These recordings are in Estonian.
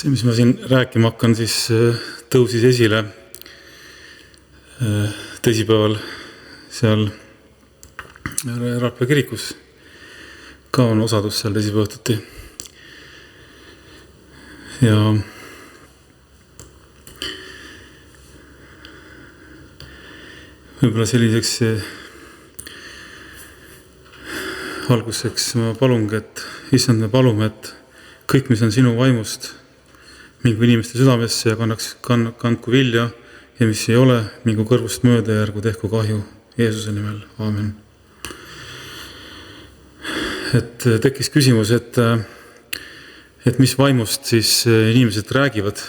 See, mis ma siin rääkima hakkan, siis tõusis esile teisipäeval seal Rapla kirikus. Ka on osadus seal teisipäeva õhtuti. Ja võib-olla selliseks alguseks ma palungi, et issand, me palume, et kõik, mis on sinu vaimust, mingu inimeste südamesse ja kandku vilja ja mis ei ole, mingu kõrvust mööda ja ärgu tehku kahju Jeesuse nimel. Aamen. Et tekkis küsimus, et mis vaimust siis inimesed räägivad,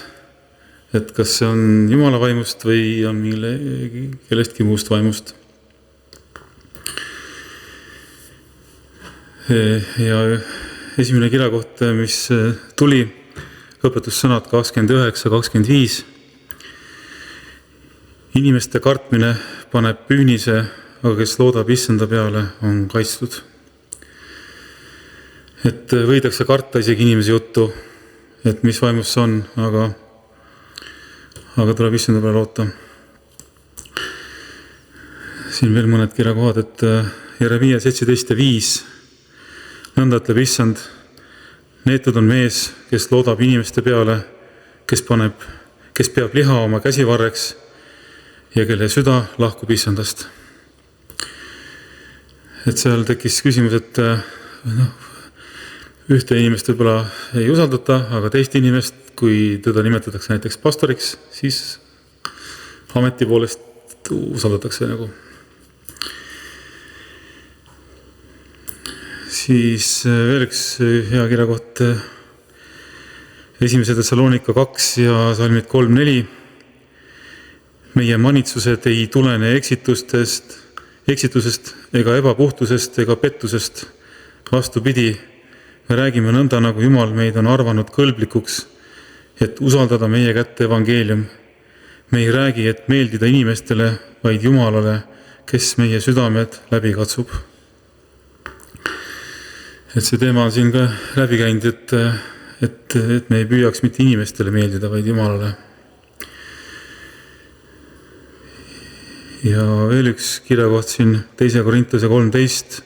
et kas see on Jumala vaimust või on kellestki muust vaimust. Ja esimene kirjakoht, mis tuli, õpetussõnad 29-25. Inimeste kartmine paneb püünise, aga kes loodab issanda peale, on kaitstud. Et võidakse karta isegi inimese juttu, et mis vaimus see on, aga tuleb issanda peale loota. Siin veel mõned kirjakohad, et Jeremia 17:5. Nõnda ütleb issand, neetud on mees, kes loodab inimeste peale, kes peab liha oma käsivarreks ja kelle süda lahkub issandast. Et seal tekkis küsimus, et ühte inimest võib-olla ei usaldata, aga teist inimest, kui teda nimetatakse näiteks pastoriks, siis ameti poolest usaldatakse nagu. Siis veel üks hea kirjakoht, 1. Thessalonika 2 ja salmid 3-4. Meie manitsused ei tulene eksitusest ega ebapuhtusest ega pettusest. Vastupidi, me räägime nõnda, nagu Jumal meid on arvanud kõlblikuks, et usaldada meie kätte evangeelium. Me ei räägi, et meeldida inimestele, vaid Jumalale, kes meie südamed läbi katsub. Et see teema on siin ka läbi käinud, et me ei püüaks mitte inimestele meeldida, vaid Jumalale. Ja veel üks kirjakoht siin 2. Korintuse 13,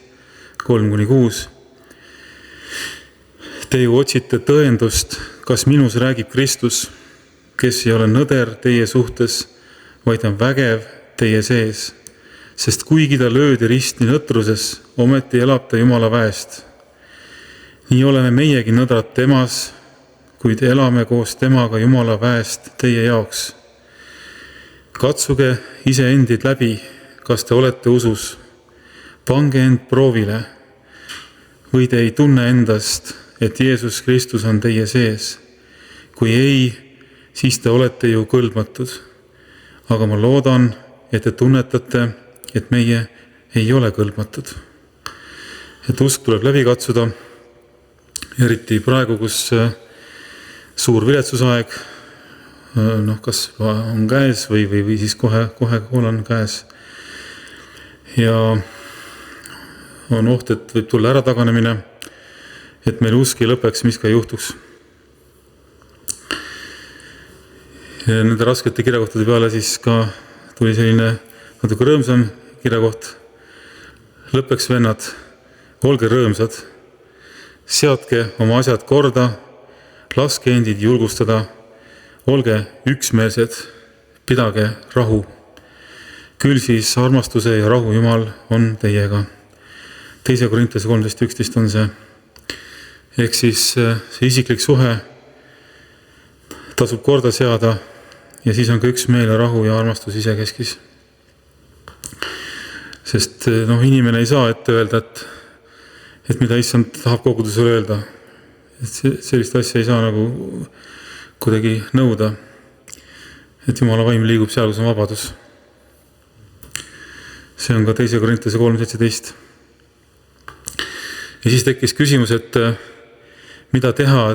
3-6. Te ju otsite tõendust, kas minus räägib Kristus, kes ei ole nõder teie suhtes, vaid on vägev teie sees. Sest kuigi ta löödi risti nõtruses, ometi elab ta Jumala väest. Nii oleme meiegi nõdrad temas, kuid elame koos temaga Jumala väest teie jaoks. Katsuge iseendid läbi, kas te olete usus. Pange end proovile. Või te ei tunne endast, et Jeesus Kristus on teie sees. Kui ei, siis te olete ju kõlbmatud. Aga ma loodan, et te tunnetate, et meie ei ole kõlbmatud. Et usk tuleb läbi katsuda. Eriti praegu, kus suur viletsusaeg kas on käes või siis kohe on käes. Ja on oht, et võib tulla ärataganemine, et meil usk ei lõpeks, mis ka juhtuks. Ja nende raskete kirjakohtade peale siis ka tuli selline natuke rõõmsam kirjakoht. Lõpeks vennad, olge rõõmsad. Seadke oma asjad korda, laske endid julgustada, olge üksmeelsed, pidage rahu. Küll siis armastuse ja rahu Jumal on teiega. 2. Korintuse 13:11 on see. Ehk siis see isiklik suhe tasub korda seada ja siis on ka üksmeel ja rahu ja armastus isekeskis. Sest inimene ei saa ette öelda, et mida issand tahab kogudusele öelda. Et sellist asja ei saa nagu kuidagi nõuda. Et Jumala vaim liigub seal, kus on vabadus. See on ka 2. Korintuse 3:17. Ja siis tekkis küsimus, et mida teha,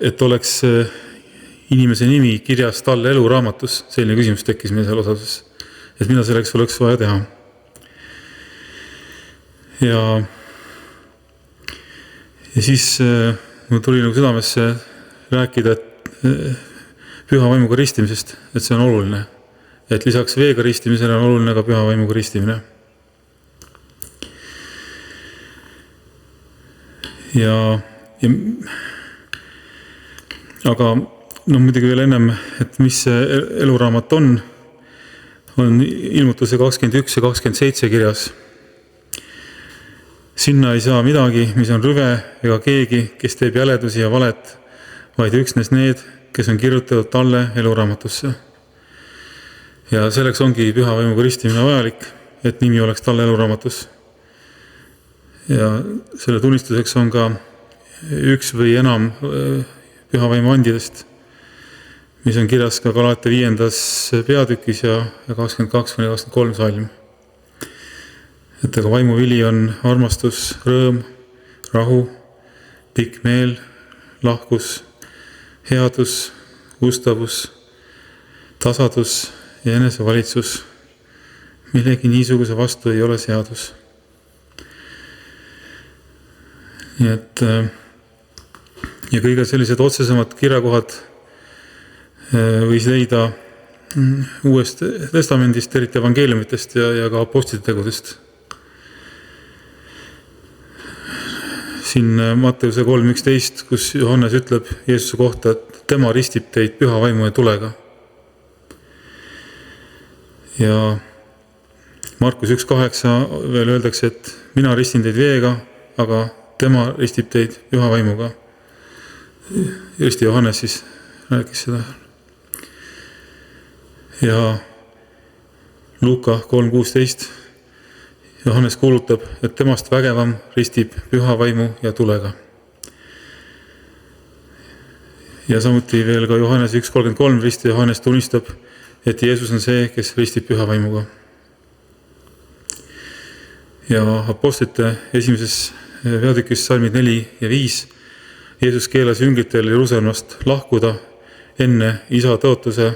et oleks inimese nimi kirjas talle eluraamatus. Selline küsimus tekkis meil seal osaduses. Et mida selleks oleks vaja teha. Ja siis mul tuli nagu südamesse rääkida püha vaimuga ristimisest, et see on oluline. Et lisaks veega ristimisele on oluline ka püha vaimuga ristimine. Aga muidugi veel ennem, et mis see eluraamat on ilmutuse 21 ja 27 kirjas. Sinna ei saa midagi, mis on rüve ega keegi, kes teeb jäledusi ja valet, vaid üksnes need, kes on kirjutatud talle eluraamatusse. Ja selleks ongi püha vaimuga ristimine vajalik, et nimi oleks talle eluraamatus. Ja selle tunnistuseks on ka üks või enam püha vaimu andidest, mis on kirjas ka Galatia 5. peatükis ja 22-23 salm. Et aga vaimu vili on armastus, rõõm, rahu, pikk meel, lahkus, headus, ustavus, tasadus ja enesevalitsus. Millegi niisuguse vastu ei ole seadus. Nii et ja kõige sellised otsesemad kirjakohad võis leida Uuest Testamendist, eriti evangeeliumitest ja ka apostlite tegudest. Siin Matteuse 3.11, kus Johannes ütleb Jeesuse kohta, et tema ristib teid püha vaimu ja tulega. Ja Markus 1.8 veel öeldakse, et mina ristin teid veega, aga tema ristib teid püha vaimuga. Risti Johannes siis rääkis seda. Ja Luuka 3.16 Johannes kuulutab, et temast vägevam ristib püha vaimu ja tulega. Ja samuti veel ka Johannes 1.33 risti Johannes tunnistab, et Jeesus on see, kes ristib püha vaimuga. Ja apostlite 1. peatükis salmid 4 ja 5 Jeesus keelas jüngritel Jeruusalemast lahkuda enne isa tõotuse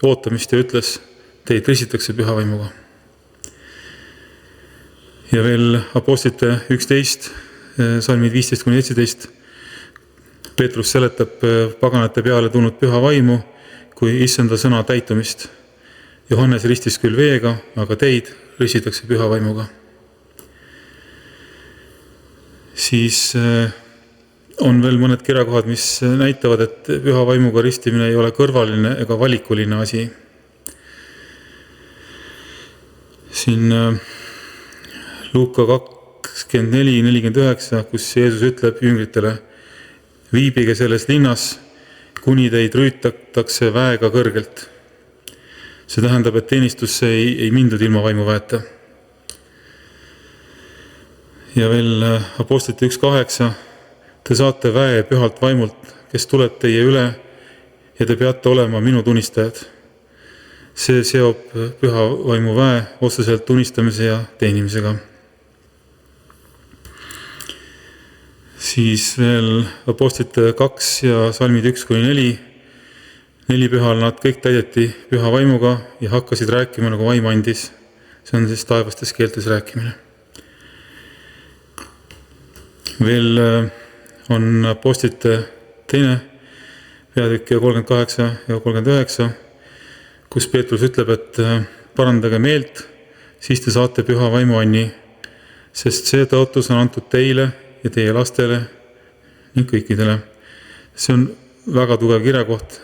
ootamist ja ütles, teid ristitakse püha vaimuga. Ja veel apostlite 11, salmid 15-17, Peetrus seletab paganate peale tulnud püha vaimu kui issanda sõna täitumist. Johannes ristis küll veega, aga teid ristitakse püha vaimuga. Siis on veel mõned kirjakohad, mis näitavad, et püha vaimuga ristimine ei ole kõrvaline ega valikuline asi. Siin Luuka 24-49, kus Jeesus ütleb jüngritele, viibige selles linnas, kuni teid rüütatakse väega kõrgelt. See tähendab, et teenistusse ei mindud ilma vaimuväeta. Ja veel apostlite 1.8, te saate väe pühalt vaimult, kes tuleb teie üle ja te peate olema minu tunnistajad. See seob püha vaimu väe otseselt tunnistamise ja teenimisega. Siis veel apostlite 2 ja salmid 1-4. 4 pühal nad kõik täideti püha vaimuga ja hakkasid rääkima nagu vaim andis. See on siis taevastes keeltes rääkimine. Veel on apostlite 2. peatükk 38 ja 39, kus Peetrus ütleb, et parandage meelt, siis te saate püha vaimu anni, sest see tõotus on antud teile ja teie lastele ning kõikidele. See on väga tugev kirjakoht.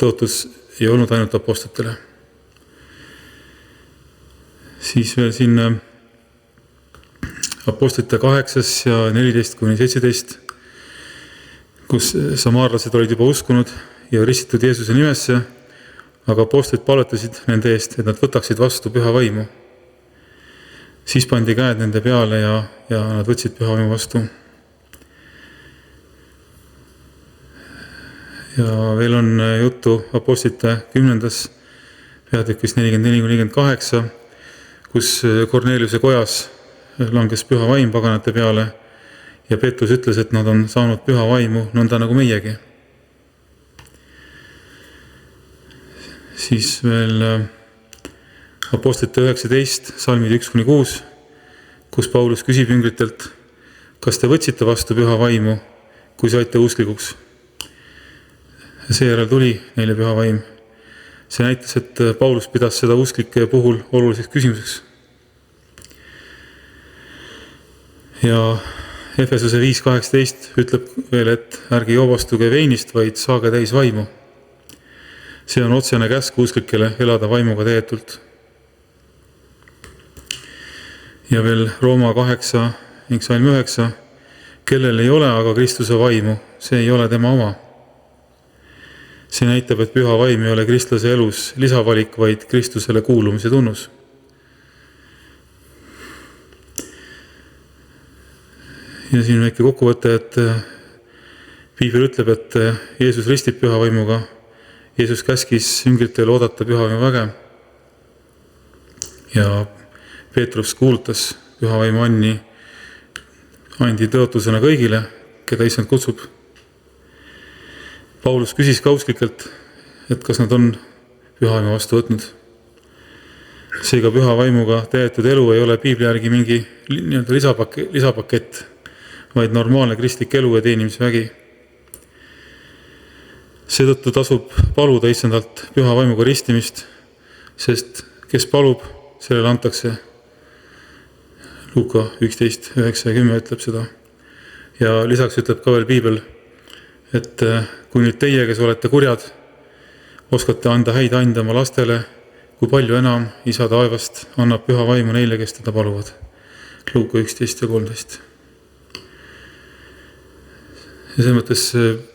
Tõotus ei olnud ainult apostlitele. Siis veel siin apostlite 8 ja 14-17, kus samaarlased olid juba uskunud ja ristitud Jeesuse nimesse, aga apostlid palvetasid nende eest, et nad võtaksid vastu püha vaimu. Siis pandi käed nende peale ja nad võtsid püha vaimu vastu. Ja veel on juttu apostlite 10. peatükis 44-48, kus Korneliuse kojas langes püha vaim paganate peale ja Peetrus ütles, et nad on saanud püha vaimu nõnda nagu meiegi. Siis veel apostlite 19, salmid 1-6, kus Paulus küsib jüngritelt, kas te võtsite vastu püha vaimu, kui saite usklikuks? ja seejärel tuli neile püha vaim. See näitas, et Paulus pidas seda usklike puhul oluliseks küsimuseks. Ja Efesuse 5.18 ütleb veel, et ärge joobastuge veinist, vaid saage täis vaimu. See on otsene käsk usklikele elada vaimuga täietult. Ja veel Rooma 8 ning salm 9, kellel ei ole aga Kristuse vaimu, see ei ole tema oma. See näitab, et püha vaim ei ole kristlase elus lisavalik, vaid Kristusele kuulumise tunnus. Ja siin väike kokkuvõte, et Piibel ütleb, et Jeesus ristib püha vaimuga. Jeesus käskis jüngritel oodata püha vaimu väge. Ja Peetrus kuulutas püha vaimu andi tõotusena kõigile, keda issand kutsub. Paulus küsis ka usklikelt, et kas nad on püha vaimu vastu võtnud. Seega püha vaimuga täietud elu ei ole Piibli järgi mingi lisapakett, vaid normaalne kristlik elu ja teenimisvägi. Seetõttu tasub paluda issandalt püha vaimuga ristimist, sest kes palub, sellele antakse. Luuka 11, 9 ja 10 ütleb seda. Ja lisaks ütleb ka veel Piibel, et kui nüüd teie, kes olete kurjad, oskate anda häid ande oma lastele, kui palju enam isa taevast annab püha vaimu neile, kes teda paluvad. Luuka 11 ja 13. Ja selles mõttes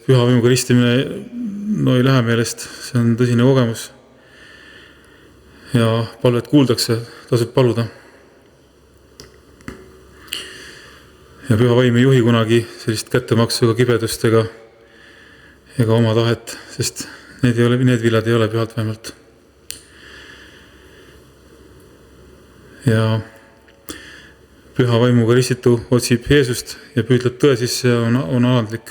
püha vaimuga ristimine ei lähe meelest, see on tõsine kogemus. Ja palvet kuuldakse, tasub paluda. Ja püha vaim ei juhi kunagi sellist kättemaksuga kibedustega ega oma tahet, sest need viljad ei ole pühalt vaimult. Ja püha vaimuga ristitu otsib Jeesust ja püüdleb tõe sisse ja on alandlik.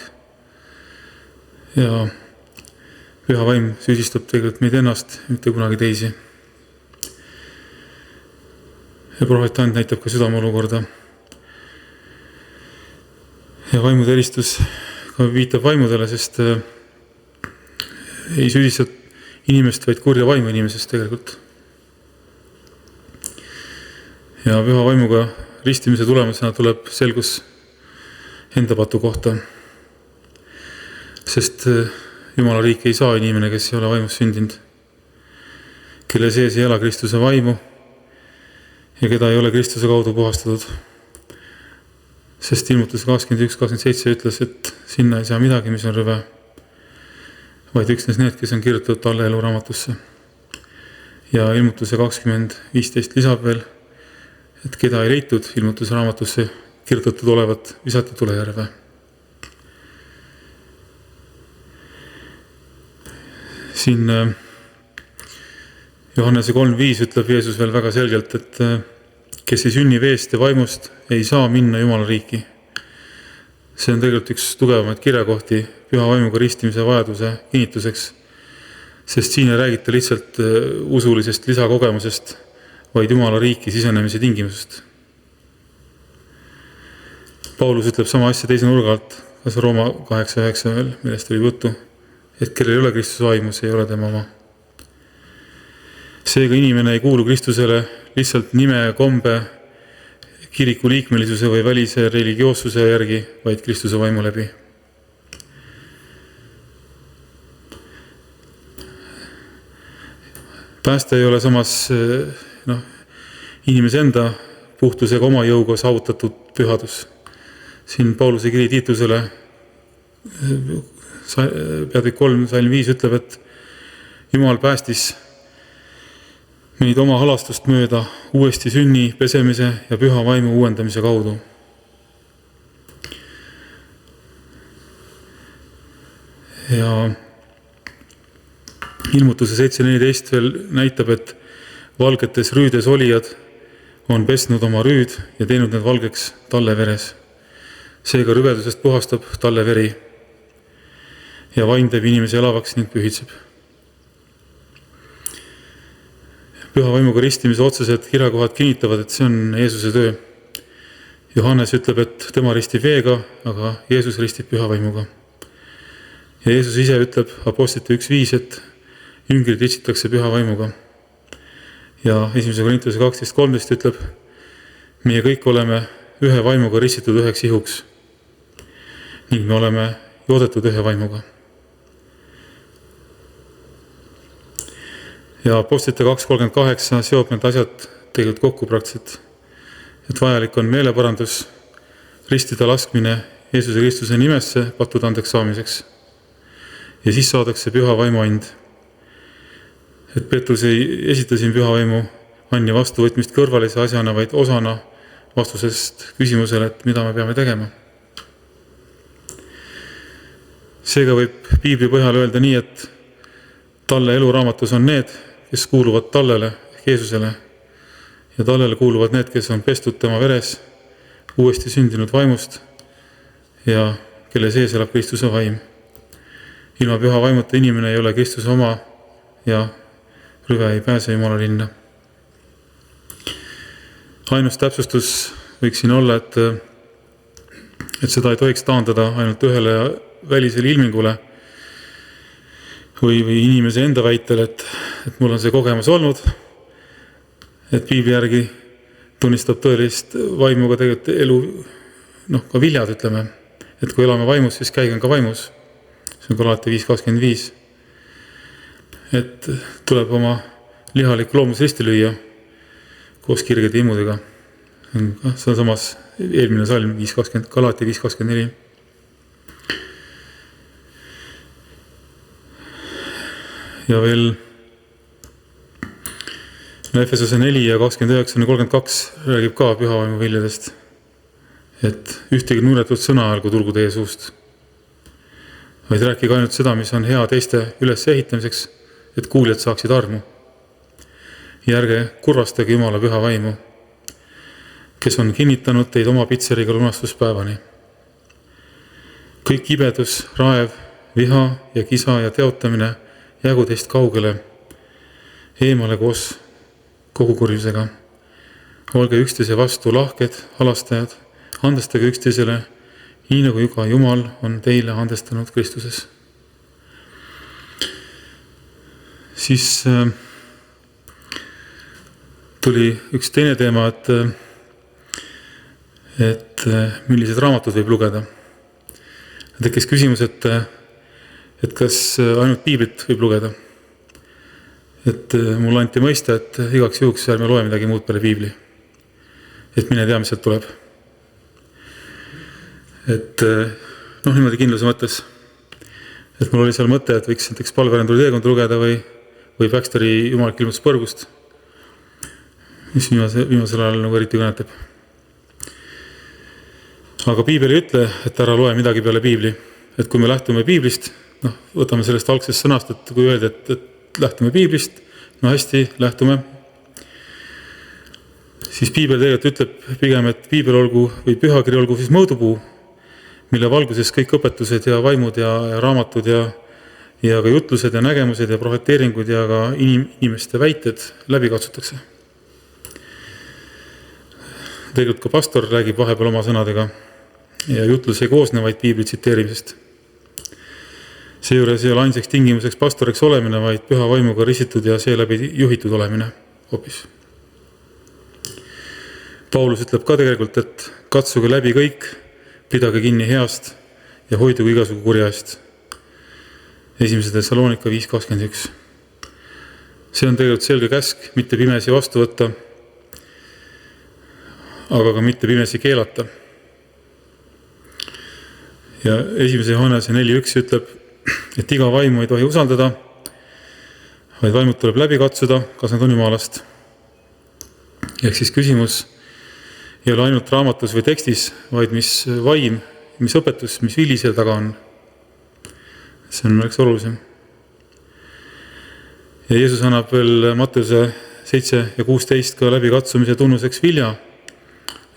Ja püha vaim süüdistab tegelikult meid ennast, mitte kunagi teisi. Ja prohvetant näitab ka südameolukorda. Ja vaimude eristus ka viitab vaimudele, sest ei süüdistab inimest, vaid kurja vaimu inimesest tegelikult. Ja püha vaimuga ristimise tulemusena tuleb selgus enda patu kohta. Sest Jumala riik ei saa inimene, kes ei ole vaimus sündinud, kelle sees ei ela Kristuse vaimu ja keda ei ole Kristuse kaudu puhastatud. Sest ilmutus 21.27 ütles, et sinna ei saa midagi, mis on rõve, vaid üksnes need, kes on kirjutatud talle elu raamatusse. Ja ilmutuse 20.15 lisab veel, et keda ei leitud ilmutuse raamatusse kirjutatud olevat, visati tulejärve. Siin Johannese 3.5 ütleb Jeesus veel väga selgelt, et kes ei sünni veest ja vaimust, ei saa minna Jumala riiki. See on tegelikult üks tugevamaid kirjakohti püha vaimuga ristimise vajaduse kinnituseks, sest siin ei räägita lihtsalt usulisest lisakogemusest, vaid Jumala riiki sisenemise tingimusest. Paulus ütleb sama asja teise nurga alt, kas Rooma 8.9 veel, millest oli juttu, et kellel ei ole Kristuse vaimus, ei ole tema oma. Seega inimene ei kuulu Kristusele lihtsalt nime, kombe, kiriku liikmelisuse või välise religioossuse järgi, vaid Kristuse vaimu läbi. Pääste ei ole samas inimese enda puhtusega oma jõuga saavutatud pühadus. Siin Pauluse kiri Tiitusele peatükk 3, salm 5 ütleb, et Jumal päästis meid oma halastust mööda uuesti sünni, pesemise ja püha vaimu uuendamise kaudu. Ja ilmutuse 7.14 veel näitab, et valgetes rüüdes olijad on pesnud oma rüüd ja teinud need valgeks talle veres. Seega rüvedusest puhastab talle veri ja vaim teeb inimese elavaks ning pühitseb. Püha vaimuga ristimise otsesed kirjakohad kinnitavad, et see on Jeesuse töö. Johannes ütleb, et tema ristib veega, aga Jeesus ristib püha vaimuga. Ja Jeesus ise ütleb Apostlite 1.5, et jüngrid ristitakse püha vaimuga. Ja 1. Korintuse 12.13 ütleb, meie kõik oleme ühe vaimuga ristitud üheks ihuks ning me oleme joodetud ühe vaimuga. Ja Apostlite 2.38 seob need asjad tegelikult kokku praktiliselt, et vajalik on meeleparandus, ristida laskmine Jeesuse Kristuse nimesse pattude andeks saamiseks. Ja siis saadakse püha vaimu and. Et Peetrus ei esita siin püha vaimu anni vastuvõtmist kõrvalise asjana, vaid osana vastusest küsimusele, et mida me peame tegema. Seega võib Piibli põhjal öelda nii, et talle eluraamatus on need, kes kuuluvad tallele ehk Jeesusele ja tallele kuuluvad need, kes on pestud tema veres, uuesti sündinud vaimust ja kelle sees elab Kristuse vaim. Ilma püha vaimuta inimene ei ole Kristuse oma ja rüve ei pääse Jumala linna. Ainus täpsustus võiks siin olla, et seda ei tohiks taandada ainult ühele välisele ilmingule või inimese enda väitel, et mul on see kogemus olnud, et Piibli järgi tunnistab tõelist vaimuga tegelikult elu, ka viljad, ütleme, et kui elame vaimus, siis käigem ka vaimus. See on Galatia 5.25. Et tuleb oma lihalik loomus risti lüüa koos kirgede imudega. See on samas eelmine salm Galatia 5.24. Ja veel Efesose 4 ja 29-32 räägib ka püha vaimu viljadest, et ühtegi nuuretut sõna ärgu tulgu teie suust, vaid rääkige ainult seda, mis on hea teiste üles ehitamiseks, et kuuljad saaksid armu. Ja ärge kurvastage Jumala püha vaimu, kes on kinnitanud teid oma pitseriga lunastuspäevani. Kõik ibedus, raev, viha ja kisa ja teotamine jäägu teist kaugele, eemale koos kogu kurjusega. Olge üksteise vastu lahked, halastajad, andestage üksteisele, nii nagu juba Jumal on teile andestanud Kristuses. Siis tuli üks teine teema, et millised raamatud võib lugeda. Tekkis küsimus, et kas ainult Piiblit võib lugeda. Et mulle anti mõista, et igaks juhuks ärme loe midagi muud peale Piibli. Et mine tea, mis sealt tuleb. Et niimoodi kindluse mõttes. Et mul oli seal mõte, et võiks näiteks palverenduri teekond lugeda või Baxteri Jumalak ilmutus põrgust, mis viimasel ajal nagu eriti kõnetab. Aga Piibel ei ütle, et ära loe midagi peale Piibli. Et kui me lähtume Piiblist, võtame sellest algsest sõnast, et kui öelda, et lähtume Piiblist, hästi, lähtume, siis Piibel tegelikult ütleb pigem, et Piibel olgu või pühakiri olgu siis mõõdupuu, mille valguses kõik õpetused ja vaimud ja raamatud ja ka jutlused ja nägemused ja profeteeringud ja ka inimeste väited läbi katsutakse. Tegelikult ka pastor räägib vahepeal oma sõnadega ja jutlus ei koosne vaid Piibli tsiteerimisest. Seejuures ei ole ainsaks tingimuseks pastoriks olemine, vaid püha vaimuga ristitud ja seeläbi juhitud olemine hoopis. Paulus ütleb ka tegelikult, et katsuge läbi kõik, pidage kinni heast ja hoiduge igasugu kurja eest. 1. Thessalonika 5.21. See on tegelikult selge käsk, mitte pimesi vastu võtta, aga ka mitte pimesi keelata. Ja 1. Johannese 4.1 ütleb, et iga vaimu ei tohi usaldada, vaid vaimud tuleb läbi katsuda, kas nad on Jumalast. Ehk siis küsimus ei ole ainult raamatus või tekstis, vaid mis vaim, mis õpetus, mis vili seal taga on. See on märksa olulisem. Ja Jeesus annab veel Matteuse 7 ja 16 ka läbi katsumise tunnuseks vilja,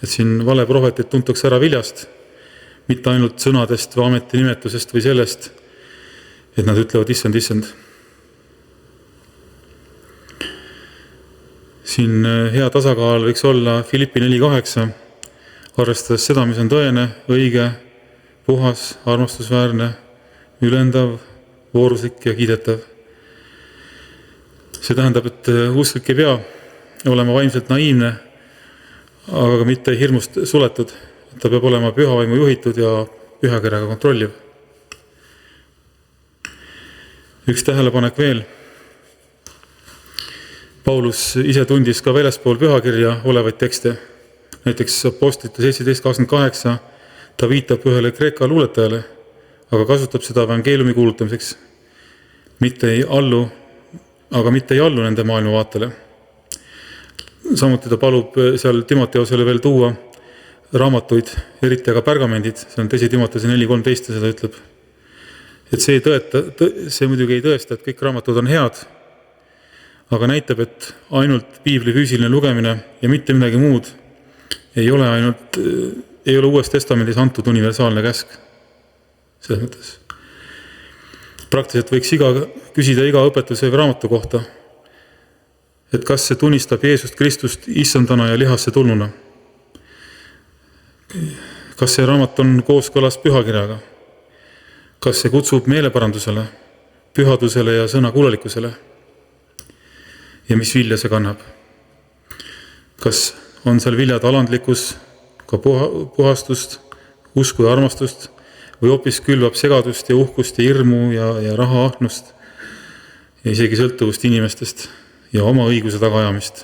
et siin vale prohvetid tuntakse ära viljast, mitte ainult sõnadest või ametinimetusest või sellest, et nad ütlevad issand. Siin hea tasakaal võiks olla Filippi 4.8, arvestades seda, mis on tõene, õige, puhas, armastusväärne, ülendav, vooruslik ja kiidetav. See tähendab, et usklik ei pea olema vaimselt naiivne, aga ka mitte hirmust suletud. Ta peab olema pühavaimu juhitud ja pühakirjaga kontrolliv. Üks tähelepanek veel. Paulus ise tundis ka väljaspool pühakirja olevaid tekste. Näiteks Apostlite 17.28 ta viitab ühele Kreeka luuletajale, aga kasutab seda evangeeliumi kuulutamiseks. Mitte ei allu nende maailmavaatele. Samuti ta palub seal Timoteosele veel tuua raamatuid, eriti aga pergamendid, see on 2. Timoteose 4.13 seda ütleb. Et see muidugi ei tõesta, et kõik raamatud on head, aga näitab, et ainult piibli füüsiline lugemine ja mitte midagi muud ei ole Uues Testamendis antud universaalne käsk. Selles mõttes. Praktiliselt võiks küsida iga õpetuse või raamatu kohta, et kas see tunnistab Jeesust Kristust issandana ja lihasse tulnuna. Kas see raamat on kooskõlas pühakirjaga? Kas see kutsub meeleparandusele, pühadusele ja sõna kuulelikkusele? Ja mis vilja see kannab? Kas on seal viljad alandlikkus, ka puhastust, usku ja armastust, või hoopis külvab segadust ja uhkust ja hirmu ja raha ahnust ja isegi sõltuvust inimestest ja oma õiguse tagaajamist.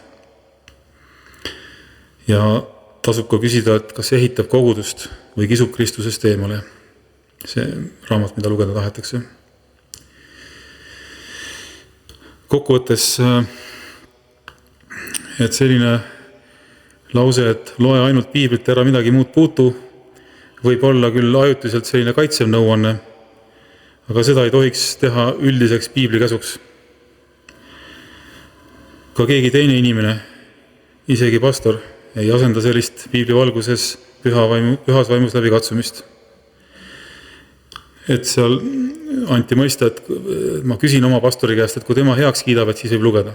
Ja tasub ka küsida, et kas ehitab kogudust või kisub Kristusest eemale. See raamat, mida lugeda tahetakse. Kokkuvõttes, et selline lause, et loe ainult piiblit, ära midagi muud puutu, võib olla küll ajutiselt selline kaitsev nõuanne, aga seda ei tohiks teha üldiseks piibli käsuks. Ka keegi teine inimene, isegi pastor, ei asenda sellist piibli valguses pühas vaimus läbi katsumist. Et seal anti mõista, et ma küsin oma pastori käest, et kui tema heaks kiidab, et siis võib lugeda.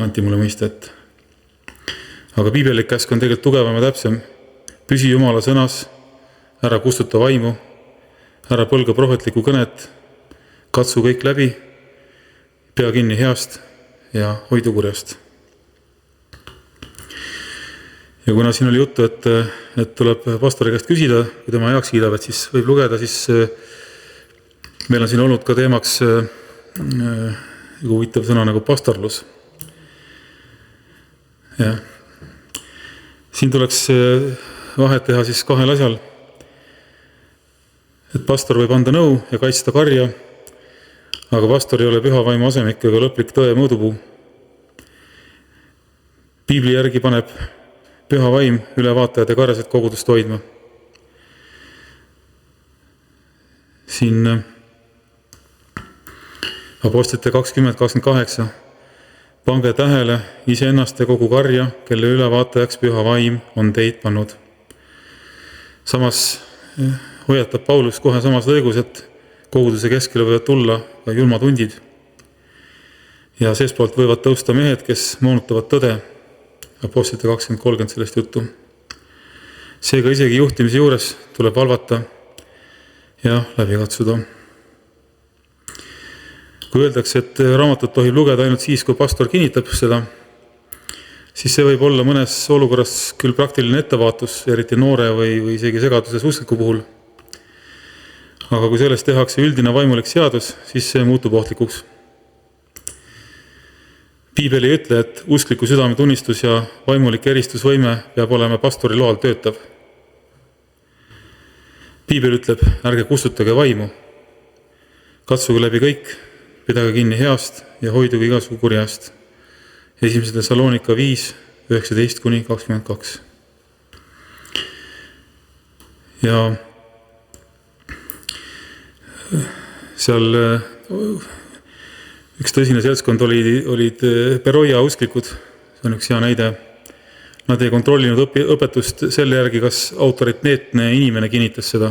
Anti mulle mõista, et aga piibelik käsk on tegelikult tugevam ja täpsem. Püsi Jumala sõnas, ära kustuta vaimu, ära põlga prohvetlikku kõnet, katsu kõik läbi, pea kinni heast ja hoidu kurjast. Ja kuna siin oli juttu, et tuleb pastori käest küsida, kui tema heaks kiidab, et siis võib lugeda, siis meil on siin olnud ka teemaks huvitav sõna nagu pastorlus. Ja. Siin tuleks vahet teha siis kahel asjal, et pastor võib anda nõu ja kaitsta karja, aga pastor ei ole püha vaimu asemik ega lõplik tõe mõõdupuu. Piibli järgi paneb püha vaim ülevaatajad ja karjased kogudust hoidma. Siin Apostlite 20.28 pange tähele iseennast ja kogu karja, kelle ülevaatajaks püha vaim on teid pannud. Samas hoiatab Paulus kohe samas lõigus, et koguduse keskele võivad tulla ka julmatundid. Ja seespoolt võivad tõusta mehed, kes moonutavad tõde. Apostlite 20.30 sellest juttu. Seega isegi juhtimise juures tuleb valvata ja läbi katsuda. Kui öeldakse, et raamatut tohib lugeda ainult siis, kui pastor kinnitab seda, siis see võib olla mõnes olukorras küll praktiline ettevaatus, eriti noore või isegi segaduses uskliku puhul. Aga kui sellest tehakse üldine vaimulik seadus, siis see muutub ohtlikuks. Piibel ei ütle, et uskliku südametunnistus ja vaimulik eristusvõime peab olema pastori loal töötav. Piibel ütleb, ärge kustutage vaimu. Katsuge läbi kõik, pidage kinni heast ja hoiduge igasugu kurjast. 1. Thessalonika 5:19-22. Ja seal üks tõsine seltskond olid Beroia usklikud, see on üks hea näide. Nad ei kontrollinud õpetust selle järgi, kas autoriteetne inimene kinnitas seda,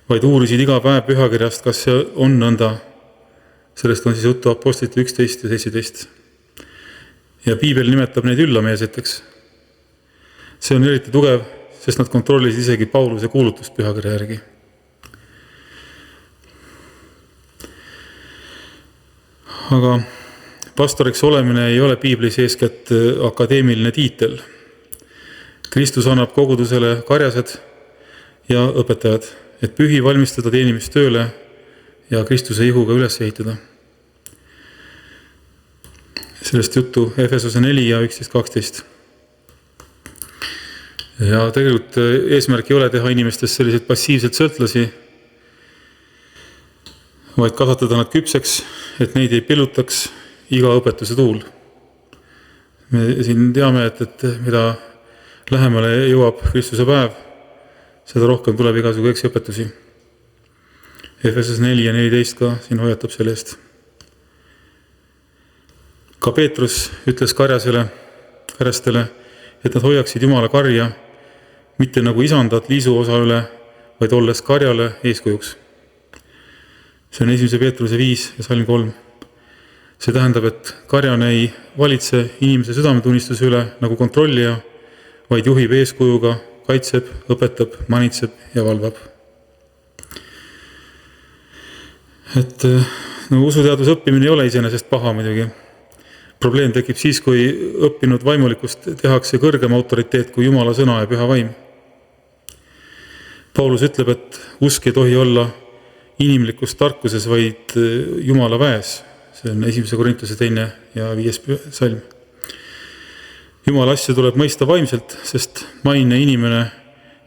vaid uurisid iga päev pühakirjast, kas see on nõnda. Sellest on siis juttu Apostlite 11 ja 17. Ja Piibel nimetab neid üllameelseteks. See on eriti tugev, sest nad kontrollisid isegi Pauluse kuulutust pühakirja järgi. Aga pastoriks olemine ei ole piiblis eeskätt akadeemiline tiitel. Kristus annab kogudusele karjased ja õpetajad, et pühi valmistada teenimistööle ja Kristuse ihuga üles ehitada. Sellest juttu Efesose 4 ja 11-12. Ja tegelikult eesmärk ei ole teha inimestest sellised passiivsed sõltlasi, vaid kasvatada nad küpseks, et neid ei pillutaks iga õpetuse tuul. Me siin teame, et mida lähemale jõuab Kristuse päev, seda rohkem tuleb igasugu eksiõpetusi. Efesos 4 ja 14 ka siin hoiatab selle eest. Ka Peetrus ütles karjastele, et nad hoiaksid Jumala karja, mitte nagu isandad liisu osa üle, vaid olles karjale eeskujuks. See on 1. Peetruse 5 ja salm 3. See tähendab, et karjane ei valitse inimese südametunnistuse üle nagu kontrollija, vaid juhib eeskujuga, kaitseb, õpetab, manitseb ja valvab. Et usuteaduse õppimine ei ole iseenesest paha muidugi. Probleem tekib siis, kui õppinud vaimulikust tehakse kõrgem autoriteet kui Jumala sõna ja püha vaim. Paulus ütleb, et usk ei tohi olla inimlikus tarkuses, vaid Jumala väes. See on 1. Korintuse 2 ja 5. salm. Jumala asja tuleb mõista vaimselt, sest maine inimene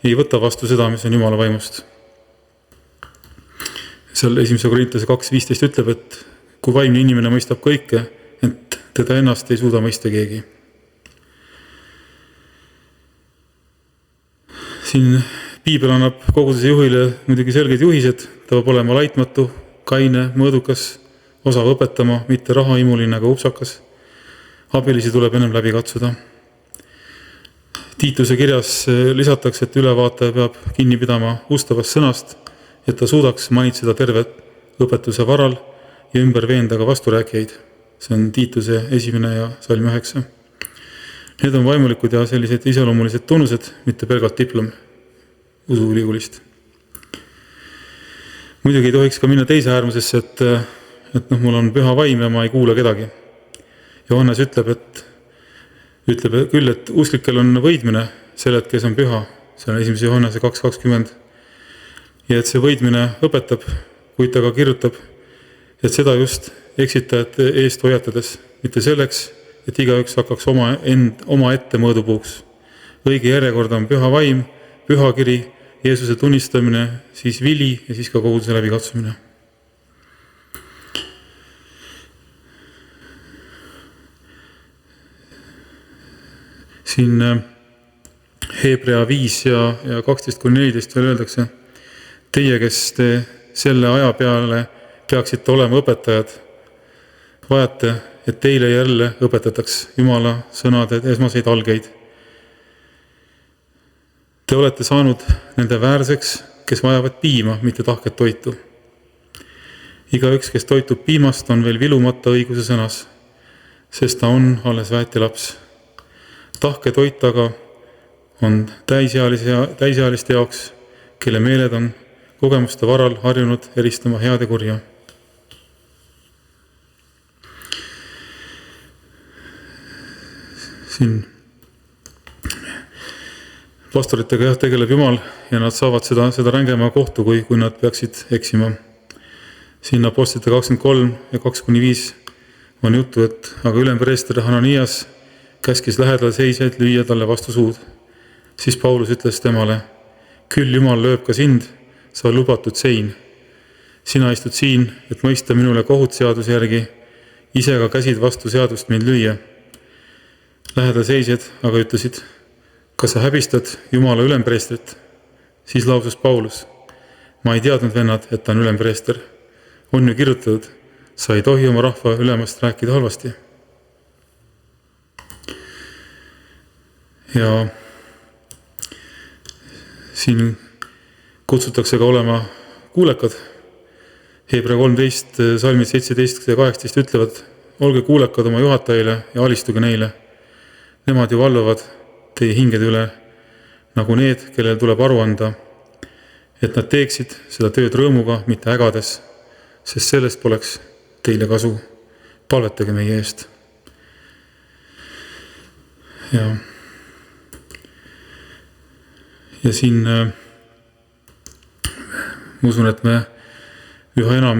ei võta vastu seda, mis on Jumala vaimust. Seal 1. Korintuse 2.15 ütleb, et kui vaimne inimene mõistab kõike, et teda ennast ei suuda mõista keegi. Siin Piibel annab koguduse juhile muidugi selged juhised, ta peab olema laitmatu, kaine, mõõdukas, osav õpetama, mitte rahaimuline ega upsakas. Abilisi tuleb ennem läbi katsuda. Tiituse kirjas lisatakse, et ülevaataja peab kinni pidama ustavast sõnast, et ta suudaks manitseda tervet õpetuse varal ja ümber veenda ka vasturääkijaid. See on Tiituse 1. ja salm 9. Need on vaimulikud ja sellised iseloomulised tunnused, mitte pelgalt diplom usuülikoolist. Muidugi ei tohiks ka minna teise äärmusesse, et mul on püha vaim ja ma ei kuula kedagi. Johannes ütleb küll, et usklikel on võidmine sellelt, kes on püha. See on 1. Johannese 2.20. Ja et see võidmine õpetab, kuid ta ka kirjutab, et seda just eksitajate eest hoiatades, mitte selleks, et igaüks hakkaks oma ette mõõdupuuks. Õige järjekord on püha vaim, pühakiri, Jeesuse tunnistamine, siis vili ja siis ka koguduse läbikatsumine. Siin Hebrea 5 ja 12-14 veel öeldakse, teie, kes te selle aja peale peaksite olema õpetajad, vajate, et teile jälle õpetataks Jumala sõnade esmaseid algeid. Te olete saanud nende väärseks, kes vajavad piima, mitte tahket toitu. Igaüks, kes toitub piimast, on veel vilumata õiguse sõnas, sest ta on alles väetilaps. Tahke toit aga on täisealiste jaoks, kelle meeled on kogemuste varal harjunud eristama head ja kurja. Siin pastoritega tegeleb Jumal ja nad saavad seda rängema kohtu, kui nad peaksid eksima. Siin Apostlite 23 ja 2-5 on juttu, et aga ülempreester Hananias käskis lähedal seiseid lüüa talle vastu suud. Siis Paulus ütles temale, küll Jumal lööb ka sind, sa lubatud sein. Sina istud siin, et mõista minule kohut seaduse järgi, ise ka käsid vastu seadust mind lüüa. Lähedal seisjad aga ütlesid, kas sa häbistad Jumala ülempreestrit? Siis lausus Paulus, ma ei teadnud vennad, et ta on ülempreester. On ju kirjutatud, sa ei tohi oma rahva ülemast rääkida halvasti. Ja siin kutsutakse ka olema kuulekad. Hebrea 13, salmid 17 ja 18 ütlevad, olge kuulekad oma juhatajile ja alistuge neile. Nemad ju valvavad teie hingede üle, nagu need, kellel tuleb aru anda, et nad teeksid seda tööd rõõmuga, mitte ägades, sest sellest poleks teile kasu. palvetage meie eest. Ja siin ma usun, et me üha enam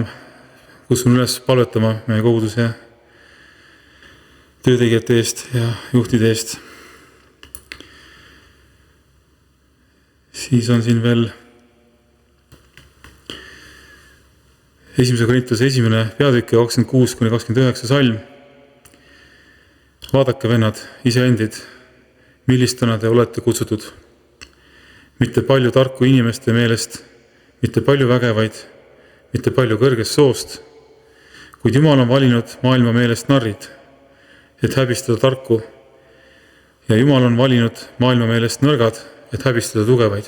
kutsun üles palvetama meie koguduse töötegijate eest ja juhtide eest. Siis on siin veel 1. Korintuse 1. peatükk 26-29 salm. Vaadake, vennad, iseendid, millistena te olete kutsutud. Mitte palju tarku inimeste meelest, mitte palju vägevaid, mitte palju kõrgest soost, kuid Jumal on valinud maailma meelest narrid, et häbistada tarku, ja Jumal on valinud maailma meelest nõrgad, et häbistada tugevaid.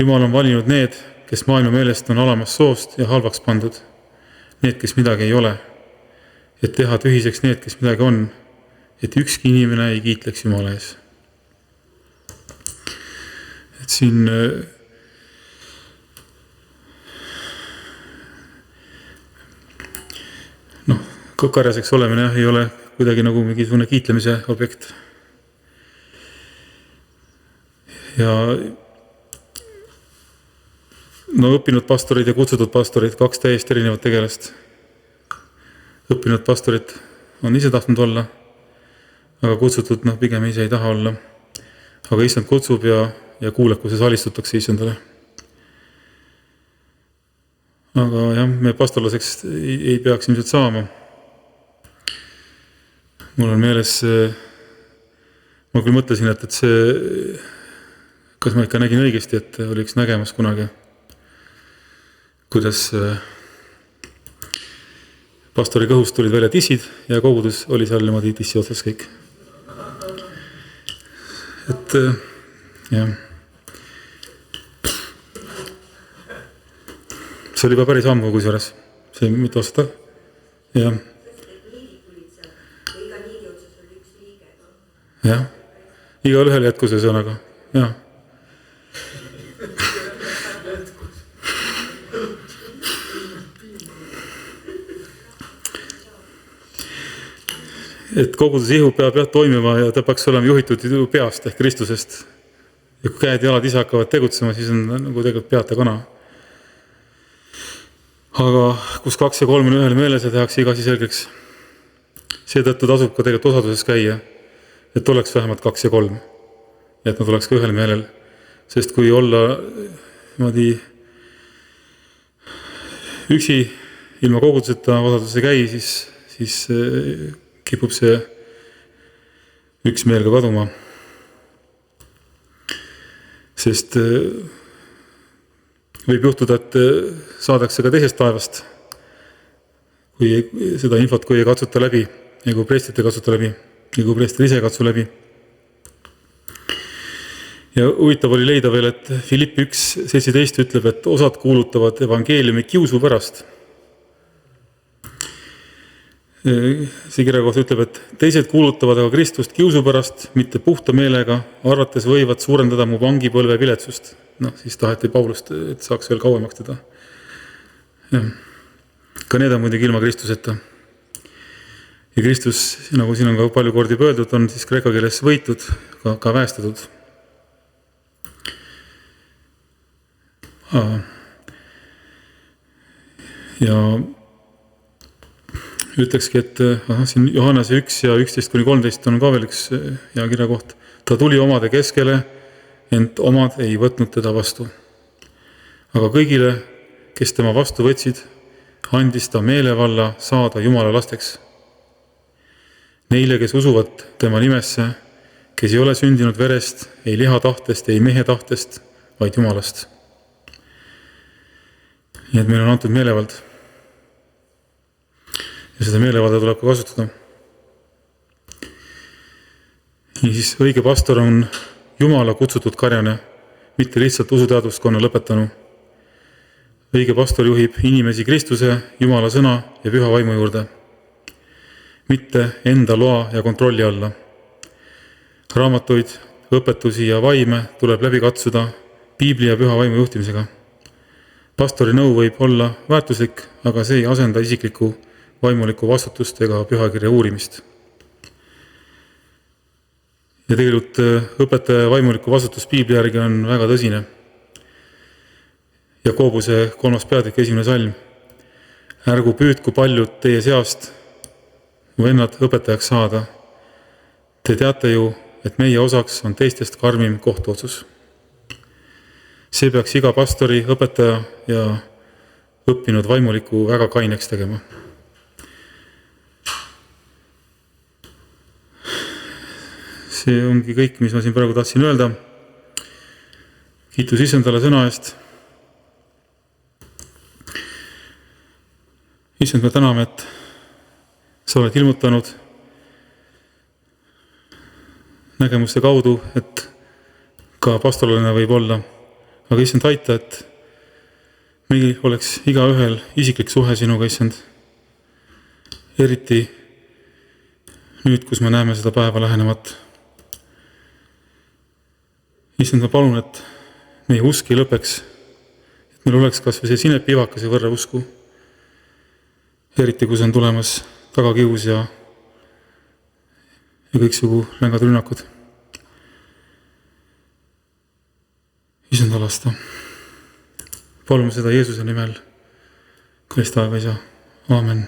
Jumal on valinud need, kes maailma meelest on alamast soost ja halvaks pandud, need, kes midagi ei ole, et teha tühiseks need, kes midagi on, et ükski inimene ei kiitleks Jumala ees. Et siin karjaseks olemine ei ole kuidagi nagu mingisugune kiitlemise objekt. Ja õppinud pastorid ja kutsutud pastorid, 2 täiesti erinevat tegelast. Õppinud pastorid on ise tahtnud olla, aga kutsutud pigem ise ei taha olla. Aga issand kutsub ja kuulekuses alistutakse issandale. Aga jah, me pastorlaseks ei peaks ilmselt saama. Mul on meeles, ma küll mõtlesin, et see, kas ma ikka nägin õigesti, et oli üks nägemas kunagi, kuidas pastori kõhust tulid välja tissid ja kogudus oli seal niimoodi tissi otsas kõik. Et jah. See oli juba päris ammu kusjuures. See mitu aastat. Jah. Jah. Igal ühel jätkus see sõnaga. Jah. Et koguduse ihu peab toimima ja ta peaks olema juhitud peast ehk Kristusest. Ja kui käed ja jalad ise hakkavad tegutsema, siis on nagu tegelikult peata kana. Aga kus 2 ja 3 on ühel meeles ja tehakse igasi selgeks. Seetõttu tasub ka tegelikult osaduses käia, et oleks vähemalt 2 ja 3. Ja et nad oleks ka ühel meelel. Sest kui olla üksi ilma koguduseta osaduses käi, siis kipub see üks meel ka kaduma. Sest võib juhtuda, et saadakse ka teisest taevast, kui seda infot, kui ei katsuta läbi, ja kui preestid ei katsuta läbi, ja kui preestid ise katsu läbi. Ja huvitav oli leida veel, et Filippi 1.17 ütleb, et osad kuulutavad evangeeliumi kiusu pärast. See kirja kohta ütleb, et teised kuulutavad aga Kristust kiusu pärast, mitte puhta meelega, arvates võivad suurendada mu vangipõlve viletsust. Siis taheti Paulust, et saaks veel kauemaks teda. Ja. Ka need on muidugi ilma Kristuseta. Ja Kristus, nagu siin on ka palju kordi pööldud, on siis kreeka keeles võitud, ka väestatud. Ja ütlekski, et siin Johannese 1 ja 11-13 on ka veel üks hea kirja koht. Ta tuli omade keskele, ent omad ei võtnud teda vastu. Aga kõigile, kes tema vastu võtsid, andis ta meelevalla saada Jumala lasteks. Neile, kes usuvad tema nimesse, kes ei ole sündinud verest, ei liha tahtest, ei mehe tahtest, vaid Jumalast. Nii et meil on antud meelevald. Ja seda meelevalda tuleb ka kasutada. Niisiis, õige pastor on Jumala kutsutud karjane, mitte lihtsalt usuteaduskonna lõpetanu. Õige pastor juhib inimesi Kristuse, Jumala sõna ja püha vaimu juurde, mitte enda loa ja kontrolli alla. Raamatuid, õpetusi ja vaime tuleb läbi katsuda Piibli ja püha vaimu juhtimisega. Pastori nõu võib olla väärtuslik, aga see ei asenda isiklikku vaimulikku vastutust ega pühakirja uurimist. Ja tegelikult õpetaja vaimuliku vastutus piibli järgi on väga tõsine. Jakobuse 3. peatükk 1. salm. Ärgu püüdku paljud teie seast, vennad, õpetajaks saada. Te teate ju, et meie osaks on teistest karmim kohtuotsus. See peaks iga pastori, õpetaja ja õppinud vaimuliku väga kaineks tegema. See ongi kõik, mis ma siin praegu tahtsin öelda. Kiitus Issandale sõna eest. Issand, me täname, et sa oled ilmutanud nägemuste kaudu, et ka pastorlane võib olla. Aga Issand, aita, et meil oleks igaühel isiklik suhe sinuga, Issand. Eriti nüüd, kus me näeme seda päeva lähenemat. Issand, ma palun, et meie usk ei lõpeks, et meil oleks kas või see sinepivakese võrra usku, eriti kus on tulemas tagakius ja kõiksugu rängad rünnakud. Issand, alasta. Palume seda Jeesuse nimel, Krista Aega Isa. Aamen.